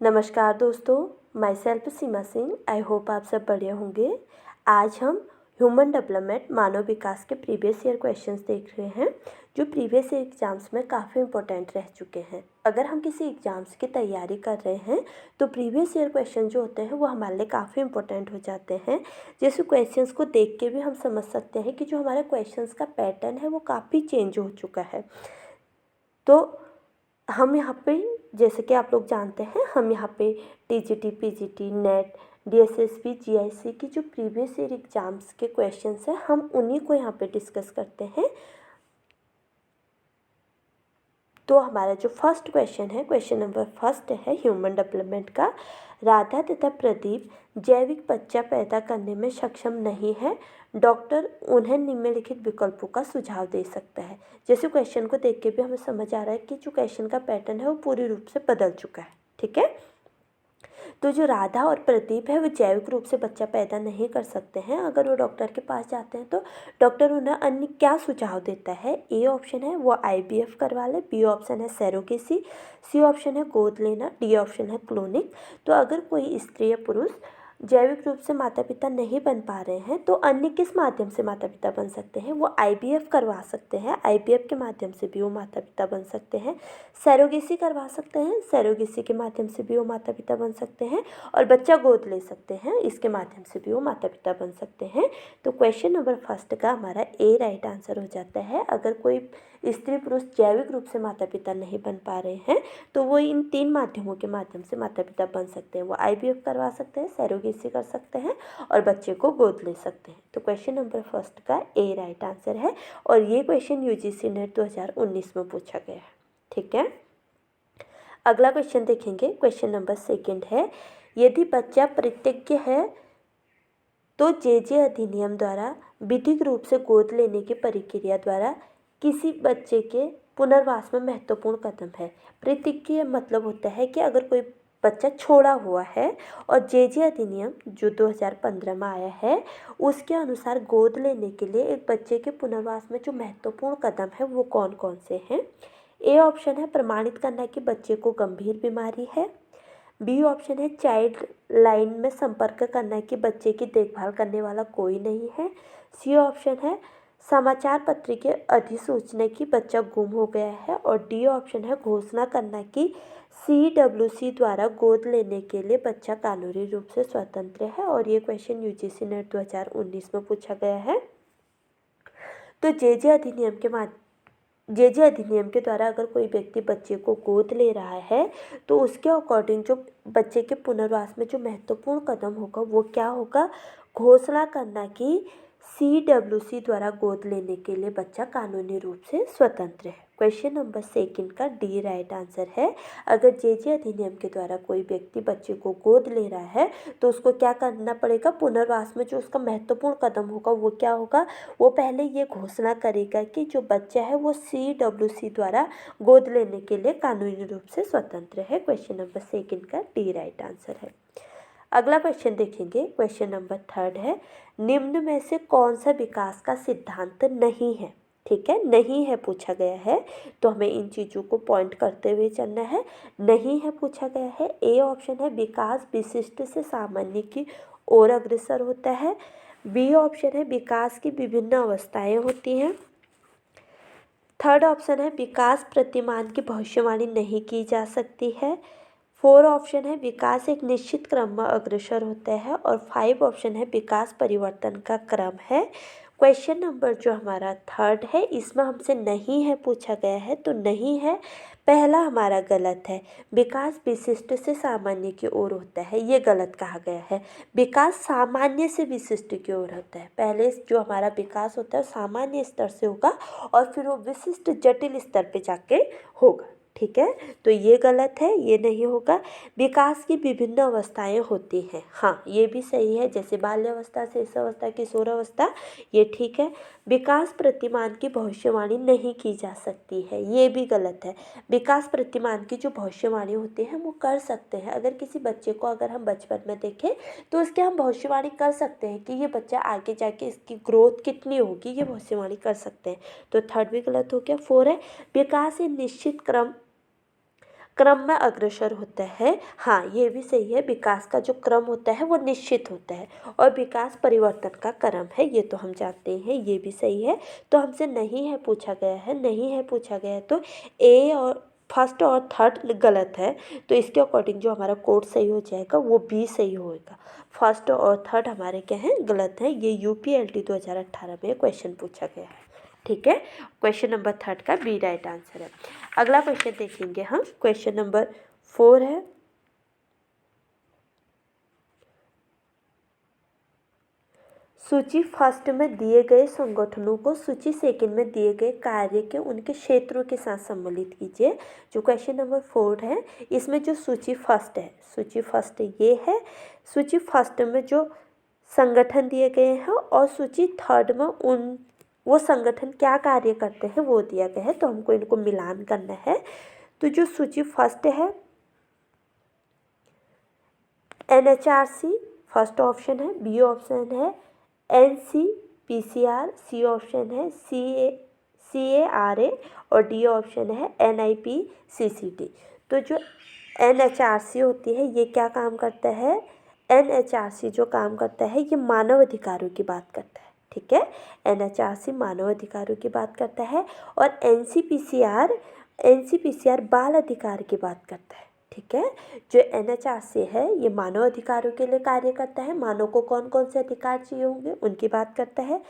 नमस्कार दोस्तों, my self Seema Singh. I hope आप सब बढ़िया होंगे। आज हम ह्यूमन डेवलपमेंट मानव विकास के प्रीवियस ईयर क्वेश्चंस देख रहे हैं जो प्रीवियस ईयर एग्जाम्स में काफ़ी इंपॉर्टेंट रह चुके हैं। अगर हम किसी एग्ज़ाम्स की तैयारी कर रहे हैं तो प्रीवियस ईयर क्वेश्चन जो होते हैं वो हमारे लिए काफ़ी इंपॉर्टेंट हो जाते हैं। जैसे क्वेश्चंस को देख के भी हम समझ सकते हैं कि जो हमारे क्वेश्चंस का पैटर्न है वो काफ़ी चेंज हो चुका है। तो हम यहाँ पे, जैसे कि आप लोग जानते हैं, हम यहाँ पे TGT, PGT, net, DSSB, GIC की जो प्रीवियस ईयर एग्जाम्स के क्वेश्चंस हैं हम उन्हीं को यहाँ पे डिस्कस करते हैं। तो हमारा जो फर्स्ट क्वेश्चन है, क्वेश्चन नंबर फर्स्ट है ह्यूमन डेवलपमेंट का। राधा तथा प्रदीप जैविक बच्चा पैदा करने में सक्षम नहीं है, डॉक्टर उन्हें निम्नलिखित विकल्पों का सुझाव दे सकता है। जैसे क्वेश्चन को देख के भी हमें समझ आ रहा है कि जो क्वेश्चन का पैटर्न है वो पूरी रूप से बदल चुका है। ठीक है, तो जो राधा और प्रदीप है वो जैविक रूप से बच्चा पैदा नहीं कर सकते हैं। अगर वो डॉक्टर के पास जाते हैं तो डॉक्टर उन्हें अन्य क्या सुझाव देता है? ए ऑप्शन है वो आईवीएफ करवा ले, बी ऑप्शन है सैरोगेसी, सी ऑप्शन है गोद लेना, डी ऑप्शन है क्लोनिक। तो अगर कोई स्त्री या पुरुष जैविक रूप से माता पिता नहीं बन पा रहे हैं तो अन्य किस माध्यम से माता पिता बन सकते हैं? वो आईवीएफ करवा सकते हैं, आईवीएफ के माध्यम से भी वो माता पिता बन सकते हैं। सैरोगेसी करवा सकते हैं, सैरोगेसी के माध्यम से भी वो माता पिता बन सकते हैं। और बच्चा गोद ले सकते हैं, इसके माध्यम से भी वो माता पिता बन सकते हैं। तो क्वेश्चन नंबर फर्स्ट का हमारा ए राइट आंसर हो जाता है। अगर कोई स्त्री पुरुष जैविक रूप से माता पिता नहीं बन पा रहे हैं तो वो इन तीन माध्यमों के माध्यम से माता पिता बन सकते हैं। वो आईवीएफ करवा सकते हैं, सैरोगेसी कर सकते हैं और बच्चे को गोद ले सकते हैं। तो क्वेश्चन नंबर फर्स्ट का ए राइट आंसर है और ये क्वेश्चन यूजीसी नेट 2019 में पूछा गया है। ठीक है, अगला क्वेश्चन देखेंगे। क्वेश्चन नंबर सेकंड है, यदि बच्चा परित्यज्य है तो जे अधिनियम द्वारा विधिक रूप से गोद लेने की प्रक्रिया द्वारा किसी बच्चे के पुनर्वास में महत्वपूर्ण कदम है। परित्यज्य मतलब होता है कि अगर कोई बच्चा छोड़ा हुआ है और जे अधिनियम जो 2015 में आया है उसके अनुसार गोद लेने के लिए एक बच्चे के पुनर्वास में जो महत्वपूर्ण कदम है वो कौन कौन से हैं? ए ऑप्शन है प्रमाणित करना कि बच्चे को गंभीर बीमारी है, बी ऑप्शन है चाइल्ड लाइन में संपर्क करना कि बच्चे की देखभाल करने वाला कोई नहीं है, सी ऑप्शन है समाचार पत्र के अधिसूचना कि बच्चा गुम हो गया है और डी ऑप्शन है घोषणा करना कि CWC द्वारा गोद लेने के लिए बच्चा कानूनी रूप से स्वतंत्र है। और ये क्वेश्चन यूजीसी नेट 2019 में पूछा गया है। तो जे अधिनियम के द्वारा अगर कोई व्यक्ति बच्चे को गोद ले रहा है तो उसके अकॉर्डिंग जो बच्चे के पुनर्वास में जो महत्वपूर्ण कदम होगा वो क्या होगा? घोषणा करना कि CWC द्वारा गोद लेने के लिए बच्चा कानूनी रूप से स्वतंत्र है। क्वेश्चन नंबर सेकंड का डी राइट आंसर है। अगर जे अधिनियम के द्वारा कोई व्यक्ति बच्चे को गोद ले रहा है तो उसको क्या करना पड़ेगा? पुनर्वास में जो उसका महत्वपूर्ण कदम होगा वो क्या होगा? वो पहले ये घोषणा करेगा कि जो बच्चा है वो CWC द्वारा गोद लेने के लिए कानूनी रूप से स्वतंत्र है। क्वेश्चन नंबर सेकंड का डी राइट आंसर है। अगला क्वेश्चन देखेंगे। क्वेश्चन नंबर थर्ड है, निम्न में से कौन सा विकास का सिद्धांत नहीं है? ठीक है, नहीं है पूछा गया है तो हमें इन चीज़ों को पॉइंट करते हुए चलना है। नहीं है पूछा गया है। ए ऑप्शन है विकास विशिष्ट से सामान्य की ओर अग्रसर होता है, बी ऑप्शन है विकास की विभिन्न अवस्थाएं होती हैं, थर्ड ऑप्शन है विकास प्रतिमान की भविष्यवाणी नहीं की जा सकती है, फोर ऑप्शन है विकास एक निश्चित क्रम में अग्रसर होता है और फाइव ऑप्शन है विकास परिवर्तन का क्रम है। क्वेश्चन नंबर जो हमारा थर्ड है इसमें हमसे नहीं है पूछा गया है तो नहीं है पहला हमारा गलत है। विकास विशिष्ट से सामान्य की ओर होता है, ये गलत कहा गया है। विकास सामान्य से विशिष्ट की ओर होता है। पहले जो हमारा विकास होता है सामान्य स्तर से होगा और फिर वो विशिष्ट जटिल स्तर पे जाके होगा। ठीक है, तो ये गलत है, ये नहीं होगा। विकास की विभिन्न अवस्थाएं होती हैं, हाँ ये भी सही है, जैसे बाल्यावस्था, शिशुअवस्था, किशोरावस्था, ये ठीक है। विकास प्रतिमान की भविष्यवाणी नहीं की जा सकती है, ये भी गलत है। विकास प्रतिमान की जो भविष्यवाणी होती है वो कर सकते हैं। अगर किसी बच्चे को अगर हम बचपन में देखें तो उसकी हम भविष्यवाणी कर सकते हैं कि ये बच्चा आगे जाके इसकी ग्रोथ कितनी होगी, ये भविष्यवाणी कर सकते हैं। तो थर्ड भी गलत हो गया। फोर है विकास एक निश्चित क्रम क्रम में अग्रसर होता है। हाँ, ये भी सही है, विकास का जो क्रम होता है वो निश्चित होता है और विकास परिवर्तन का क्रम है, ये तो हम जानते हैं, ये भी सही है। तो हमसे नहीं है पूछा गया है, नहीं है पूछा गया है, तो ए और फर्स्ट और थर्ड गलत है। तो इसके अकॉर्डिंग जो हमारा कोड सही हो जाएगा वो बी सही होएगा। फर्स्ट और थर्ड हमारे क्या हैं, गलत हैं। ये UPLT 2018 में क्वेश्चन पूछा गया है। ठीक है, क्वेश्चन नंबर थर्ड का बी राइट आंसर है। अगला क्वेश्चन देखेंगे हम, क्वेश्चन नंबर 4 है। सूची फर्स्ट में दिए गए संगठनों को सूची सेकंड में दिए गए कार्य के उनके क्षेत्रों के साथ सम्मिलित कीजिए। जो क्वेश्चन नंबर 4 है, इसमें जो सूची फर्स्ट है, सूची फर्स्ट ये है, सूची फर्स्ट में जो संगठन दिए गए हैं और सूची थर्ड में उन वो संगठन क्या कार्य करते हैं वो दिया गया है, तो हमको इनको मिलान करना है। तो जो सूची फर्स्ट है NHRC फर्स्ट ऑप्शन है, बी ऑप्शन है NCPCR, सी ऑप्शन है CARA और डी ऑप्शन है NIPCCT। तो जो NHRC होती है ये क्या काम करता है, NHRC जो काम करता है ये मानव अधिकारों की बात करता है। ठीक है, NHRC मानव अधिकारों की बात करता है और NCPCR बाल अधिकार की बात करता है। ठीक है, जो NHRC है ये मानव अधिकारों के लिए कार्य करता है, मानव को कौन कौन से अधिकार चाहिए होंगे उनकी बात करता है।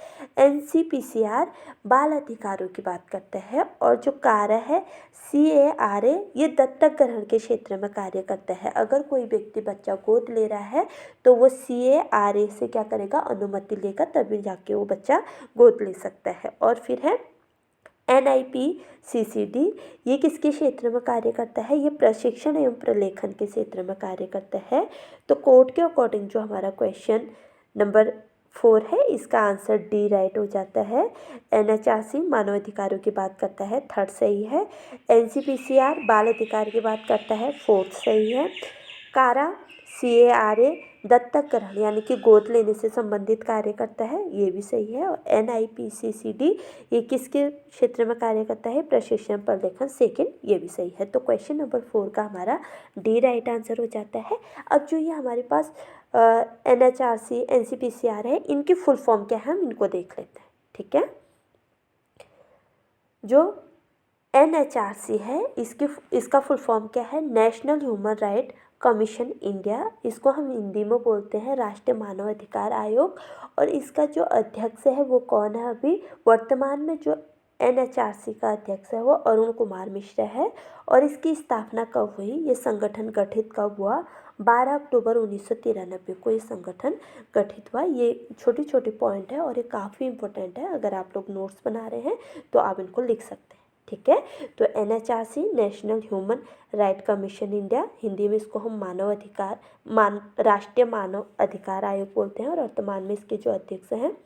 NCPCR बाल अधिकारों की बात करता है और जो कार्य है CARA ये दत्तक ग्रहण के क्षेत्र में कार्य करता है। अगर कोई व्यक्ति बच्चा गोद ले रहा है तो वो CARA से क्या करेगा, अनुमति लेगा, तभी जाके वो बच्चा गोद ले सकता है। और फिर है NIPCCD, ये किसके क्षेत्र में कार्य करता है, ये प्रशिक्षण एवं प्रलेखन के क्षेत्र में कार्य करता है। तो कोड के अकॉर्डिंग जो हमारा क्वेश्चन नंबर 4 है इसका आंसर डी राइट हो जाता है। NHRC मानव अधिकारों की बात करता है, थर्ड सही है। NCPCR बाल अधिकार की बात करता है, फोर्थ सही है। कारा CARA दत्तक ग्रहण यानी कि गोद लेने से संबंधित कार्य करता है, ये भी सही है। और NIPCCD ये किसके क्षेत्र में कार्य करता है, प्रशिक्षण प्रलेखन, सेकंड, ये भी सही है। तो क्वेश्चन नंबर 4 का हमारा डी राइट आंसर हो जाता है। अब जो ये हमारे पास NHRC NCPCR है, इनकी फुल फॉर्म क्या है हम इनको देख लेते हैं। ठीक है, जो NHRC है इसका फुल फॉर्म क्या है, national human right commission India, इसको हम हिंदी में बोलते हैं राष्ट्रीय मानव अधिकार आयोग। और इसका जो अध्यक्ष है वो कौन है, अभी वर्तमान में जो NHRC का अध्यक्ष है वो अरुण कुमार मिश्रा है। और इसकी स्थापना कब हुई, ये संगठन गठित कब हुआ, 12 अक्टूबर 1993 को ये संगठन गठित हुआ। ये छोटी छोटी पॉइंट है और ये काफ़ी इंपॉर्टेंट है, अगर आप लोग नोट्स बना रहे हैं तो आप इनको लिख सकते हैं। ठीक है, तो NHRC national human right commission India, Hindi में इसको हम मानव अधिकार राष्ट्रीय मानव अधिकार आयोग बोलते हैं और वर्तमान में इसके जो अध्यक्ष हैं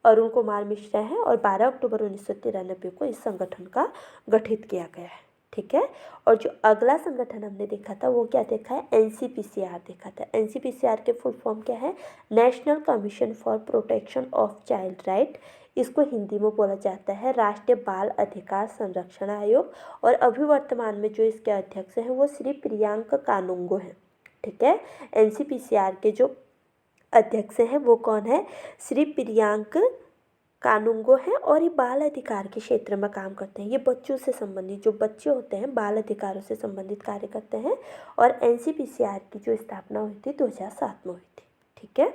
अरुण कुमार मिश्रा हैं और 12 अक्टूबर 1993 को इस संगठन का गठित किया गया है। ठीक है, और जो अगला संगठन हमने देखा था वो क्या देखा है, NCPCR देखा था। NCPCR के फुल फॉर्म क्या है, national commission for protection of child right, इसको हिंदी में बोला जाता है राष्ट्रीय बाल अधिकार संरक्षण आयोग। और अभी वर्तमान में जो इसके अध्यक्ष हैं वो श्री प्रियांक कानुंगो हैं। ठीक है, NCPCR के जो अध्यक्ष हैं वो कौन है, श्री प्रियांक कानुंगो हैं और ये बाल अधिकार के क्षेत्र में काम करते हैं। ये बच्चों से संबंधित, जो बच्चे होते हैं बाल अधिकारों से संबंधित कार्य करते हैं। और NCPCR की जो स्थापना हुई थी 2007 में हुई थी। ठीक है,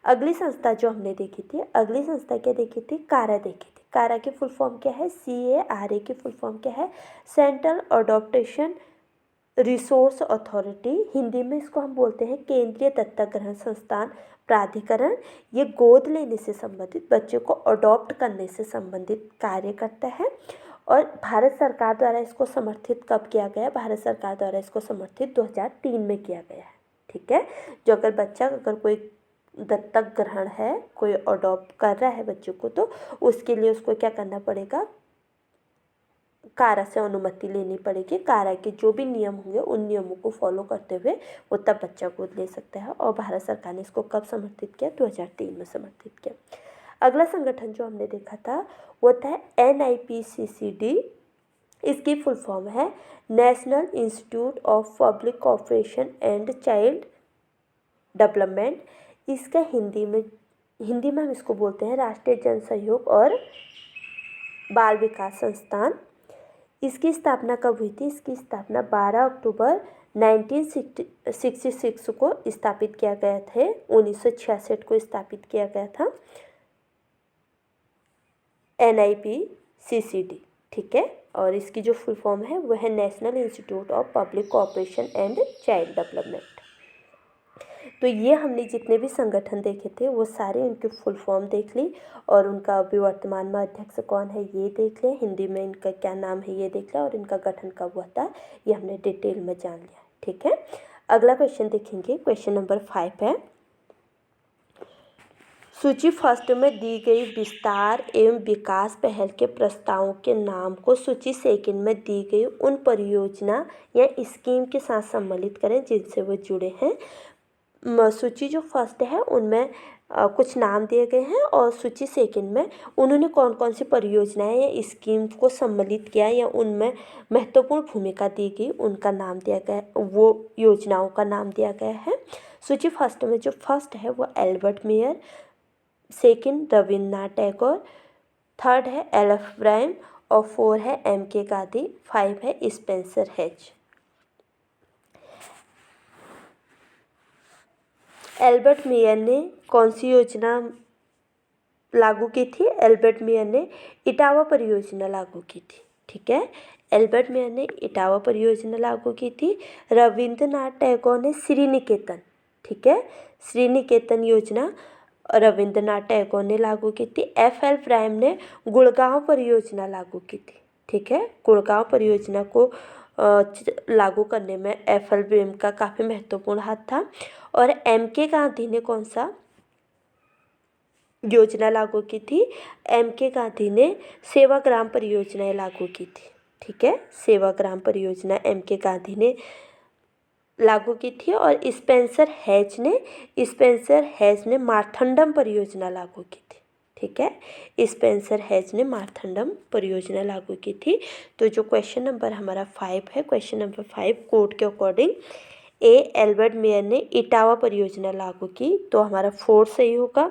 अगली संस्था जो हमने देखी थी, अगली संस्था क्या देखी थी, कारा देखी थी। कारा की फुल फॉर्म क्या है, CARA की फुल फॉर्म क्या है, central adaptation resource authority, Hindi में इसको हम बोलते हैं केंद्रीय दत्तक ग्रहण संस्थान प्राधिकरण। ये गोद लेने से संबंधित, बच्चे को अडॉप्ट करने से संबंधित कार्य करता है। और भारत सरकार द्वारा इसको समर्थित कब किया गया, भारत सरकार द्वारा इसको समर्थित 2003 में किया गया है। ठीक है, जो अगर कोई दत्तक ग्रहण है, कोई अडॉप्ट कर रहा है बच्चे को, तो उसके लिए उसको क्या करना पड़ेगा, कारा से अनुमति लेनी पड़ेगी। कारा के जो भी नियम होंगे उन नियमों को फॉलो करते हुए वो तब बच्चा गोद ले सकता है। और भारत सरकार ने इसको कब समर्थित किया, 2003 में समर्थित किया। अगला संगठन जो हमने देखा था वो था NIPCCD, इसकी फुल फॉर्म है national institute of public cooperation and child development. इसका हिंदी में हम इसको बोलते हैं राष्ट्रीय जन सहयोग और बाल विकास संस्थान। इसकी स्थापना कब हुई थी? इसकी स्थापना 12 अक्टूबर 1966 को स्थापित किया गया था। 1966 को स्थापित किया गया था NIPCCD, ठीक है। और इसकी जो फुल फॉर्म है वह है national institute of public cooperation and child development. तो ये हमने जितने भी संगठन देखे थे वो सारे इनके फुल फॉर्म देख ली और उनका अभी वर्तमान में अध्यक्ष कौन है ये देख लिया, हिंदी में इनका क्या नाम है ये देख लिया और इनका गठन कब हुआ था ये हमने डिटेल में जान लिया, ठीक है। अगला क्वेश्चन देखेंगे, क्वेश्चन नंबर 5 है। सूची फर्स्ट में दी गई विस्तार एवं विकास पहल के प्रस्तावों के नाम को सूची सेकंड में दी गई उन परियोजना या स्कीम के साथ सम्मिलित करें जिनसे वो जुड़े हैं। सूची जो फर्स्ट है उनमें कुछ नाम दिए गए हैं और सूची सेकंड में उन्होंने कौन कौन सी परियोजनाएं या स्कीम को सम्मिलित किया या उनमें महत्वपूर्ण भूमिका दी गई उनका नाम दिया गया, वो योजनाओं का नाम दिया गया है। सूची फर्स्ट में जो फर्स्ट है वो Albert mayor, second Rabindranath Tagore, third है LF ब्रायम और 4 है MK गांधी, 5 है स्पेंसर हेज। एल्बर्ट मेयर ने कौन सी योजना लागू की थी? एल्बर्ट मेयर ने इटावा परियोजना लागू की थी, ठीक है। एल्बर्ट मेयर ने इटावा परियोजना लागू की थी। रविंद्रनाथ टैगोर ने श्रीनिकेतन, ठीक है, श्रीनिकेतन योजना रविंद्रनाथ टैगोर ने लागू की थी। FL ब्रायम ने गुड़गांव परियोजना लागू की थी, ठीक है। गुड़गांव परियोजना को लागू करने में FL ब्रायम का काफ़ी महत्वपूर्ण हाथ था। और MK गांधी ने कौन सा योजना लागू की थी? MK गांधी ने सेवाग्राम परियोजनाएं लागू की थी, ठीक है। सेवाग्राम परियोजना MK गांधी ने लागू की थी। और स्पेंसर हेज ने मार्थंडम परियोजना लागू की थी, ठीक है। स्पेंसर हेज ने मार्थंडम परियोजना लागू की थी। तो जो क्वेश्चन नंबर हमारा 5 है, क्वेश्चन नंबर 5 कोड के अकॉर्डिंग एल्बर्ट मेयर ने इटावा परियोजना लागू की, तो हमारा 4 सही होगा।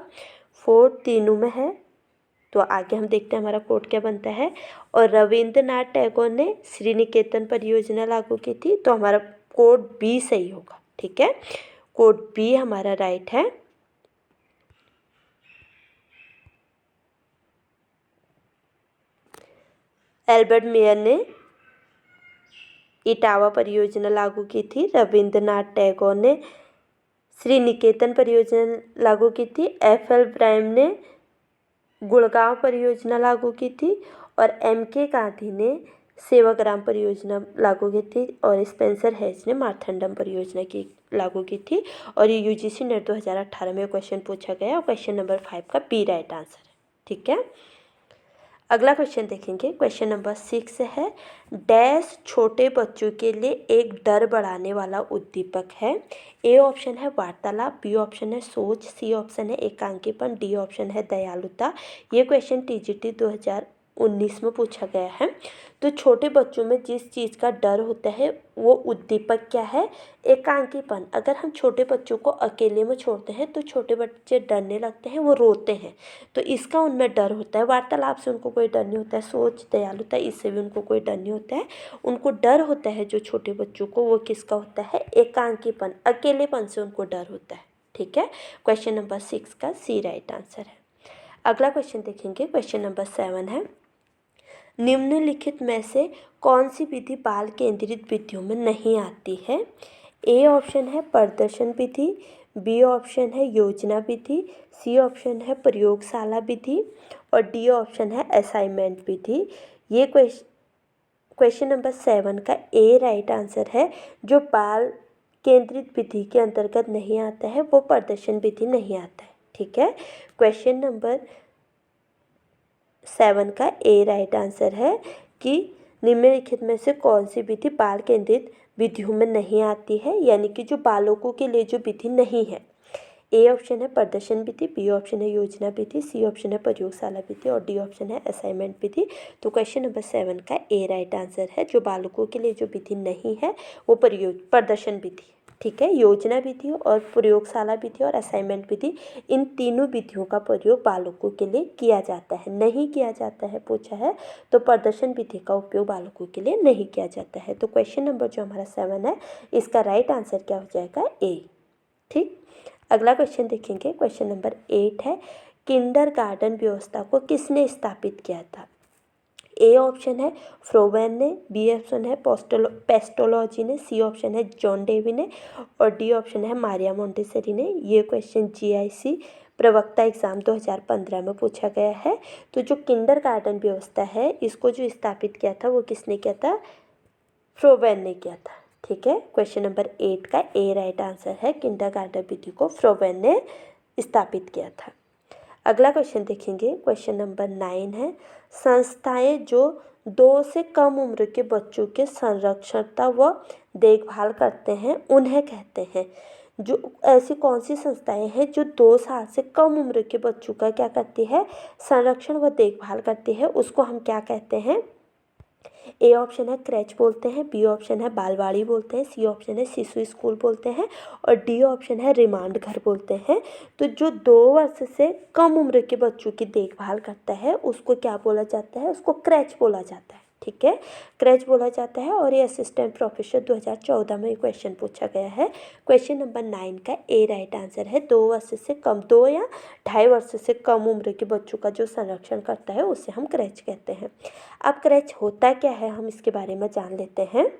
4 तीनों में है, तो आगे हम देखते हैं हमारा कोड क्या बनता है। और रविंद्रनाथ टैगोर ने श्रीनिकेतन परियोजना लागू की थी, तो हमारा कोड B सही होगा, ठीक है। कोड B हमारा राइट है। एल्बर्ट मेयर ने इटावा परियोजना लागू की थी, रविंद्रनाथ टैगोर ने श्रीनिकेतन परियोजना लागू की थी, FL ब्रायम ने गुड़गांव परियोजना लागू की थी और MK गांधी ने सेवाग्राम परियोजना लागू की थी और स्पेंसर हेज ने मार्थंडम परियोजना की लागू की थी। और ये UGC नेट 2018 में क्वेश्चन पूछा गया और क्वेश्चन नंबर 5 का B राइट आंसर है, ठीक है। अगला क्वेश्चन देखेंगे, क्वेश्चन नंबर 6 है। डैश छोटे बच्चों के लिए एक डर बढ़ाने वाला उद्दीपक है। A ऑप्शन है वार्तालाप, B ऑप्शन है सोच, C ऑप्शन है एकांकीपन, D ऑप्शन है दयालुता। ये क्वेश्चन TGT 2019 में पूछा गया है। तो छोटे बच्चों में जिस चीज़ का डर होता है वो उद्दीपक क्या है? एकांकीपन। अगर हम छोटे बच्चों को अकेले में छोड़ते हैं तो छोटे बच्चे डरने लगते हैं, वो रोते हैं, तो इसका उनमें डर होता है। वार्तालाप से उनको कोई डर नहीं होता है, सोच दयालुता इससे भी उनको कोई डर नहीं होता है। उनको डर होता है जो छोटे बच्चों को, वो किसका होता है? एकांकीपन, अकेलेपन से उनको डर होता है, ठीक है। क्वेश्चन नंबर 6 का C राइट आंसर है। अगला क्वेश्चन देखेंगे, क्वेश्चन नंबर 7 है। निम्नलिखित में से कौन सी विधि बाल केंद्रित विधियों में नहीं आती है? A ऑप्शन है प्रदर्शन विधि, B ऑप्शन है योजना विधि, C ऑप्शन है प्रयोगशाला विधि और D ऑप्शन है असाइनमेंट विधि। ये क्वेश्चन नंबर 7 का A राइट आंसर है। जो बाल केंद्रित विधि के अंतर्गत नहीं आता है वो प्रदर्शन विधि नहीं आता है, ठीक है। क्वेश्चन नंबर 7 का A राइट आंसर है कि निम्नलिखित में से कौन सी विधि बाल केंद्रित विधियों में नहीं आती है, यानी कि जो बालकों के लिए जो विधि नहीं है। ए ऑप्शन है प्रदर्शन विधि, बी ऑप्शन है योजना विधि, सी ऑप्शन है प्रयोगशाला विधि और डी ऑप्शन है असाइनमेंट विधि। तो क्वेश्चन नंबर 7 का ए राइट आंसर है। जो बालकों के लिए जो विधि नहीं है वो प्रदर्शन विधि, ठीक है। योजना विधि और प्रयोगशाला विधि और असाइनमेंट विधि, इन तीनों विधियों का प्रयोग बालकों के लिए किया जाता है। नहीं किया जाता है पूछा है तो प्रदर्शन विधि का उपयोग बालकों के लिए नहीं किया जाता है। तो क्वेश्चन नंबर जो हमारा 7 है इसका राइट आंसर क्या हो जाएगा, ए। ठीक, अगला क्वेश्चन देखेंगे। क्वेश्चन नंबर 8 है किंडरगार्टन व्यवस्था को किसने स्थापित किया था। ए ऑप्शन है फ्रोबेन ने, बी ऑप्शन है पेस्टोलॉजी ने, सी ऑप्शन है जॉन डेवी ने और डी ऑप्शन है मारिया मोंटेसरी ने। ये क्वेश्चन जीआईसी प्रवक्ता एग्जाम 2015 में पूछा गया है। तो जो किंडरगार्टन व्यवस्था है इसको जो स्थापित किया था वो किसने किया था, फ्रोबेन ने किया था। ठीक है, क्वेश्चन नंबर 8 का ए राइट आंसर है। किंडरगार्टन विधि को फ्रोबेन ने स्थापित किया था। अगला क्वेश्चन देखेंगे। क्वेश्चन नंबर 9 है संस्थाएं जो 2 से कम उम्र के बच्चों के संरक्षणता व देखभाल करते हैं उन्हें कहते हैं। जो ऐसी कौन सी संस्थाएं हैं जो 2 साल से कम उम्र के बच्चों का क्या करती है, संरक्षण व देखभाल करती है, उसको हम क्या कहते हैं। ए ऑप्शन है क्रैच बोलते हैं, बी ऑप्शन है बालवाड़ी बोलते हैं, सी ऑप्शन है शिशु स्कूल बोलते हैं और डी ऑप्शन है रिमांड घर बोलते हैं। तो जो 2 वर्ष से कम उम्र के बच्चों की देखभाल करता है उसको क्या बोला जाता है, उसको क्रैच बोला जाता है। ठीक है, क्रैच बोला जाता है और ये असिस्टेंट प्रोफेसर 2014 में क्वेश्चन पूछा गया है। क्वेश्चन नंबर 9 का ए राइट आंसर है। 2 वर्ष से कम, 2 या 2.5 वर्ष से कम उम्र के बच्चों का जो संरक्षण करता है उसे हम क्रैच कहते हैं। अब क्रैच होता क्या है हम इसके बारे में जान लेते हैं।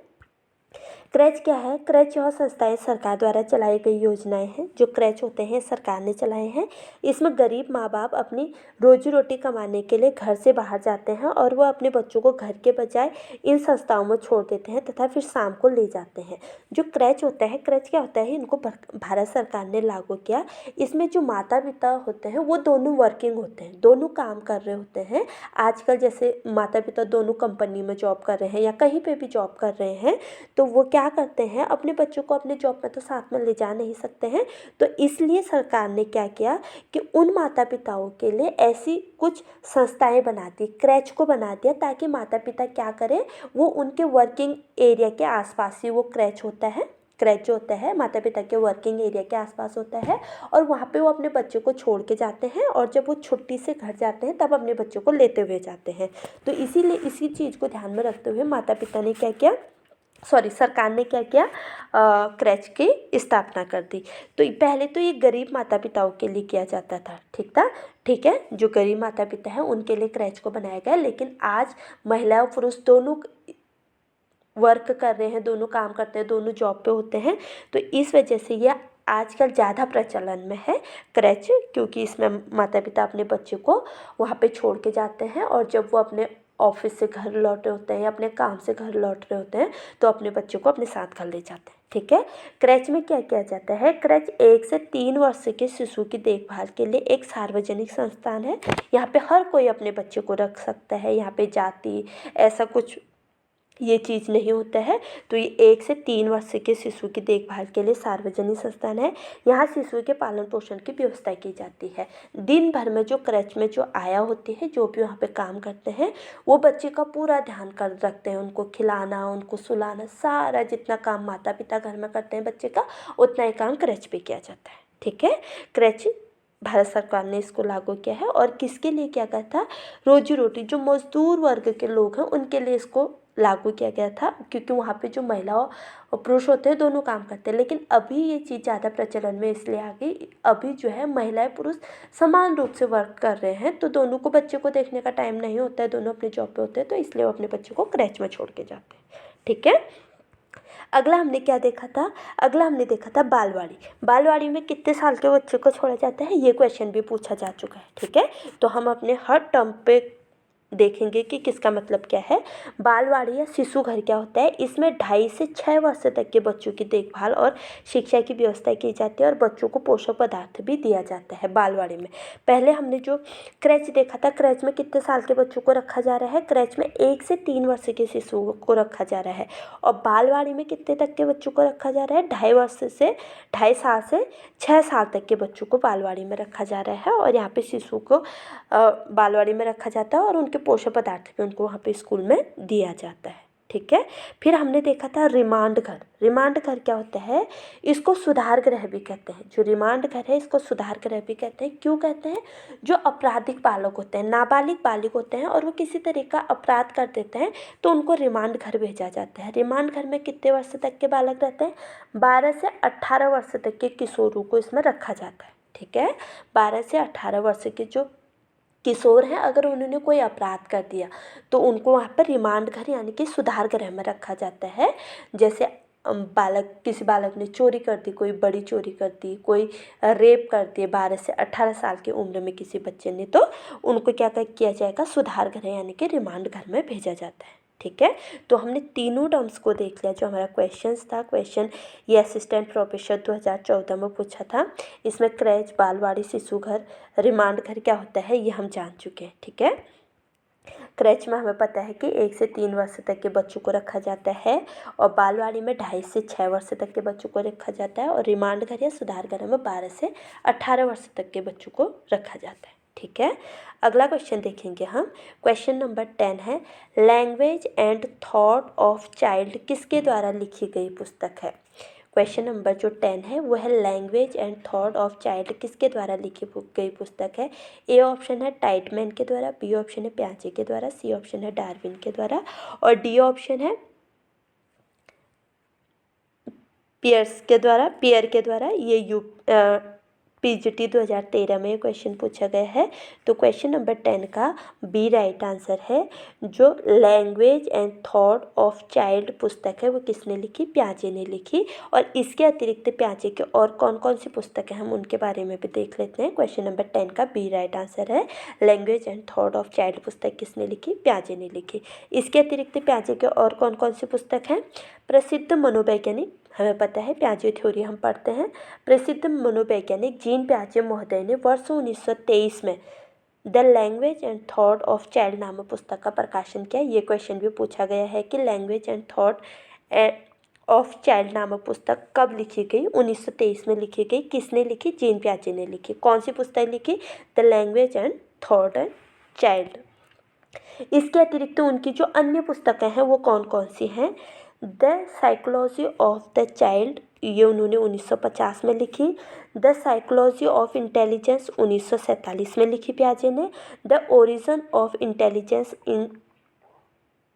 क्रैच क्या है, क्रैच यह संस्थाएं सरकार द्वारा चलाई गई योजनाएं हैं। जो क्रैच होते हैं सरकार ने चलाए हैं। इसमें गरीब माँ बाप अपनी रोजी रोटी कमाने के लिए घर से बाहर जाते हैं और वह अपने बच्चों को घर के बजाय इन संस्थाओं में छोड़ देते हैं तथा फिर शाम को ले जाते हैं। जो क्रैच होता है, क्रैच क्या होता है, इनको भारत सरकार ने लागू किया। इसमें जो माता पिता होते हैं वो दोनों वर्किंग होते हैं, दोनों काम कर रहे होते हैं। आजकल जैसे माता पिता दोनों कंपनी में जॉब कर रहे हैं या कहीं पे भी जॉब कर रहे हैं तो वो क्या करते हैं, अपने बच्चों को अपने जॉब में तो साथ में ले जा नहीं सकते हैं। तो इसलिए सरकार ने क्या किया कि उन माता पिताओं के लिए ऐसी कुछ संस्थाएं बना दी, क्रैच को बना दिया, ताकि माता पिता क्या करें, वो उनके वर्किंग एरिया के आसपास ही वो क्रैच होता है। क्रैच जो होता है माता पिता के वर्किंग एरिया के आसपास होता है और वहाँ पे वो अपने बच्चों को छोड़ के जाते हैं और जब वो छुट्टी से घर जाते हैं तब अपने बच्चों को लेते हुए जाते हैं। तो इसीलिए इसी चीज़ को ध्यान में रखते हुए माता पिता ने क्या किया, सरकार ने क्या किया, क्रैच की स्थापना कर दी। तो पहले तो ये गरीब माता पिताओं के लिए किया जाता था, ठीक है, जो गरीब माता पिता हैं उनके लिए क्रैच को बनाया गया। लेकिन आज महिला और पुरुष दोनों वर्क कर रहे हैं, दोनों काम करते हैं, दोनों जॉब पे होते हैं। तो इस वजह से ये आजकल ज़्यादा प्रचलन में है क्रैच, क्योंकि इसमें माता पिता अपने बच्चे को वहाँ पे छोड़ के जाते हैं और जब वो अपने ऑफिस से घर लौटे होते हैं या अपने काम से घर लौट रहे होते हैं तो अपने बच्चों को अपने साथ घर ले जाते हैं। ठीक है, क्रैच में क्या किया जाता है, क्रैच 1 से 3 वर्ष के शिशु की देखभाल के लिए एक सार्वजनिक संस्थान है। यहाँ पे हर कोई अपने बच्चे को रख सकता है, यहाँ पे जाति ऐसा कुछ ये चीज़ नहीं होता है। तो ये 1 से 3 वर्ष के शिशु की देखभाल के लिए सार्वजनिक संस्थान है। यहाँ शिशु के पालन पोषण की व्यवस्था की जाती है। दिन भर में जो क्रैच में जो आया होती है, जो भी वहाँ पे काम करते हैं, वो बच्चे का पूरा ध्यान कर रखते हैं। उनको खिलाना, उनको सुलाना, सारा जितना काम माता पिता घर में करते हैं बच्चे का, उतना ही काम क्रैच पे किया जाता है। ठीक है, क्रैच भारत सरकार ने इसको लागू किया है और किसके लिए किया गया था, रोजी रोटी जो मजदूर वर्ग के लोग हैं उनके लिए इसको लागू किया गया था, क्योंकि वहाँ पे जो महिला और पुरुष होते हैं दोनों काम करते हैं। लेकिन अभी ये चीज़ ज़्यादा प्रचलन में इसलिए आ गई, अभी जो है महिलाएं पुरुष समान रूप से वर्क कर रहे हैं, तो दोनों को बच्चे को देखने का टाइम नहीं होता है, दोनों अपने जॉब पे होते हैं, तो इसलिए वो अपने बच्चे को क्रैच में छोड़ के जाते हैं। ठीक है, अगला हमने क्या देखा था, अगला हमने देखा था बालवाड़ी। बालवाड़ी में कितने साल के बच्चे को छोड़ा जाता है, ये क्वेश्चन भी पूछा जा चुका है। ठीक है, तो हम अपने हर टर्म पे देखेंगे कि किसका मतलब क्या है। बालवाड़ी या शिशु घर क्या होता है, इसमें 2.5 से 6 वर्ष तक के बच्चों की देखभाल और शिक्षा की व्यवस्था की जाती है और बच्चों को पोषक पदार्थ भी दिया जाता है बालवाड़ी में। पहले हमने जो क्रैच देखा था, क्रैच में कितने साल के बच्चों को रखा जा रहा है, क्रैच में 1 से 3 वर्ष के शिशुओं को रखा जा रहा है। और बालवाड़ी में कितने तक के बच्चों को रखा जा रहा है, 2.5 साल से 6 साल तक के बच्चों को बालवाड़ी में रखा जा रहा है। और यहाँ पे शिशु को बालवाड़ी में रखा जाता है और उनके पोषक पदार्थ भी उनको वहाँ पे स्कूल में दिया जाता है। ठीक है। फिर हमने देखा था रिमांड घर। रिमांड घर क्या होता है, इसको सुधार गृह भी कहते हैं। जो रिमांड घर है इसको सुधार गृह भी कहते हैं। क्यों कहते हैं, जो आपराधिक बालक होते हैं, नाबालिग बालिग होते हैं और वो किसी तरह का अपराध कर देते हैं तो उनको रिमांड घर भेजा जाता है। रिमांड घर में कितने वर्ष तक के बालक रहते हैं, 12 से 18 वर्ष तक के किशोरों को इसमें रखा जाता है। ठीक है। 12 से 18 वर्ष के जो किशोर हैं, अगर उन्होंने कोई अपराध कर दिया तो उनको वहाँ पर रिमांड घर यानी कि सुधार गृह में रखा जाता है। जैसे किसी बालक ने चोरी कर दी, कोई बड़ी चोरी कर दी, कोई रेप कर दिए 12 से 18 साल की उम्र में किसी बच्चे ने, तो उनको क्या किया जाएगा, सुधार गृह यानी कि रिमांड घर में भेजा जाता है। ठीक है। तो हमने तीनों टर्म्स को देख लिया जो हमारा क्वेश्चंस था। क्वेश्चन ये असिस्टेंट प्रोफेसर 2014 में पूछा था। इसमें क्रैच, बालवाड़ी, शिशु घर, रिमांड घर क्या होता है ये हम जान चुके हैं। ठीक है। क्रैच में हमें पता है कि 1 से 3 वर्ष तक के बच्चों को रखा जाता है और बालवाड़ी में 2.5 से 6 वर्ष तक के बच्चों को रखा जाता है और रिमांड घर या सुधार घर में 12 से 18 वर्ष तक के बच्चों को रखा जाता है। ठीक है। अगला क्वेश्चन देखेंगे हम। क्वेश्चन नंबर 10 है, language and thought of child किसके द्वारा लिखी गई पुस्तक है। क्वेश्चन नंबर जो 10 है वो है language and thought of child किसके द्वारा लिखी गई पुस्तक है। ए ऑप्शन है टाइटमैन के द्वारा, बी ऑप्शन है पियाजे के द्वारा, सी ऑप्शन है डार्विन के द्वारा और डी ऑप्शन है पियर के द्वारा। ये पीजीटी 2013 में क्वेश्चन पूछा गया है। तो क्वेश्चन नंबर 10 का बी राइट आंसर है। जो language and thought of child पुस्तक है वो किसने लिखी, पियाजे ने लिखी। और इसके अतिरिक्त पियाजे के और कौन कौन सी पुस्तकें हम उनके बारे में भी देख लेते हैं। क्वेश्चन नंबर 10 का बी राइट आंसर है। Language and thought of child पुस्तक किसने लिखी, पियाजे ने लिखी। इसके अतिरिक्त पियाजे के और कौन कौन सी पुस्तक हैं, प्रसिद्ध मनोवैज्ञानिक, हमें पता है पियाजे थ्योरी हम पढ़ते हैं। प्रसिद्ध मनोवैज्ञानिक जीन पियाजे महोदय ने वर्ष 1923 में the language and thought of child नामक पुस्तक का प्रकाशन किया। ये क्वेश्चन भी पूछा गया है कि language and thought of child नामक पुस्तक कब लिखी गई, 1923 में लिखी गई। किसने लिखी, जीन पियाजे ने लिखी। कौन सी पुस्तक लिखी, the language and thought and child. इसके अतिरिक्त उनकी जो अन्य पुस्तकें हैं वो कौन कौन सी हैं, the psychology of the child, ये उन्होंने 1950 में लिखी। द साइकोलॉजी ऑफ इंटेलिजेंस 1947 में लिखी पियाजे ने। The origin of intelligence in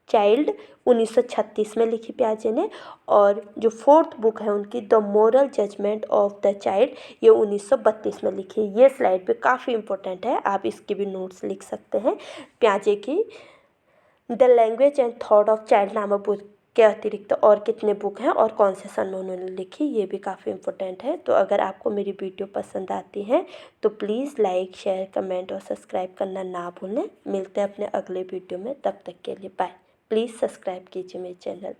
child 1936 में लिखी पियाजे ने। और जो 4th बुक है उनकी the moral judgment of the child, ये 1932 में लिखी। ये स्लाइड पे काफ़ी इंपॉर्टेंट है, आप इसके भी नोट्स लिख सकते हैं। पियाजे की the language and thought of child नामक बुक के अतिरिक्त और कितने बुक हैं और कौन से सन में उन्होंने लिखी, ये भी काफ़ी इंपॉर्टेंट है। तो अगर आपको मेरी वीडियो पसंद आती है तो प्लीज़ लाइक, शेयर, कमेंट और सब्सक्राइब करना ना भूलें। मिलते हैं अपने अगले वीडियो में, तब तक के लिए बाय। प्लीज़ सब्सक्राइब कीजिए मेरे चैनल।